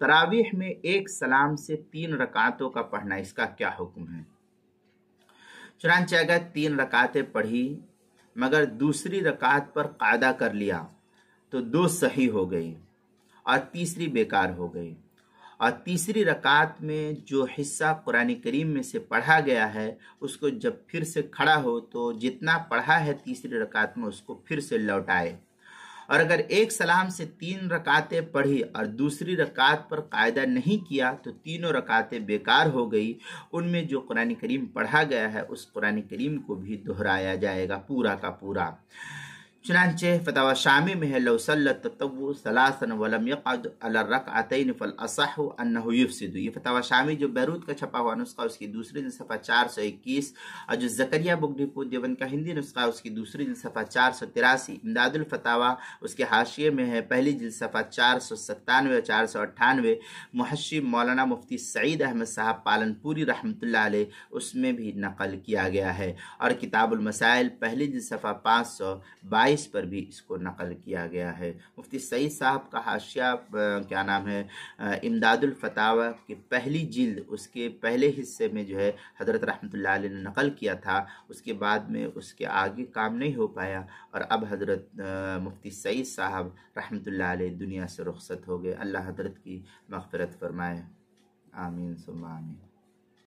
तरावीह में एक सलाम से 3 रकातों का पढ़ना, इसका क्या हुक्म है? चुनांचे अगर 3 रकातें पढ़ी मगर दूसरी रकात पर कायदा कर लिया तो 2 सही हो गई और तीसरी बेकार हो गई। और तीसरी रकात में जो हिस्सा कुरान करीम में से पढ़ा गया है उसको जब फिर से खड़ा हो तो जितना पढ़ा है तीसरी रकात में उसको फिर से लौटाए। और अगर एक सलाम से 3 रकातें पढ़ी और दूसरी रकात पर कायदा नहीं किया तो तीनों रकातें बेकार हो गई। उनमें जो कुरान करीम पढ़ा गया है उस कुरान करीम को भी दोहराया जाएगा पूरा का पूरा। चुनांचे फतवा शामी में है लौ सल्लत ततव्वु सलासन वलम यक़अद अला रकअतैन फल असहु अन्नहु युफ़सिदु। ये फतवा शामी जो बैरूत का छपा हुआ नुस्खा उसकी दूसरी सफ़ा 421 और जो ज़करिया बुगडीपुर देवबंद का हिंदी नुस्खा उसकी दूसरी सफ़ा 483, इमदादुल फतावा उसके हाशिये में है पहली जिल्द सफ़ा 497 और 498, मुहश्शिम मौलाना मुफ्ती सईद अहमद साहब पालनपुरी रहमतुल्लाह अलैह उसमें भी नकल किया गया है। और किताबुल मसाइल पहली जिल्द सफ़ा 522 पर भी इसको नकल किया गया है। मुफ्ती सईद साहब का हाशिया क्या नाम है इमदादुल फतावा की पहली जिल्द उसके पहले हिस्से में जो है हज़रत रहमतुल्लाह अलैह ने नकल किया था, उसके बाद में उसके आगे काम नहीं हो पाया और अब हज़रत मुफ्ती सईद साहब रहमतुल्लाह अलैह दुनिया से रुखसत हो गए। अल्लाह हज़रत की मग़फ़िरत फरमाए। आमीन सुम्मा आमीन।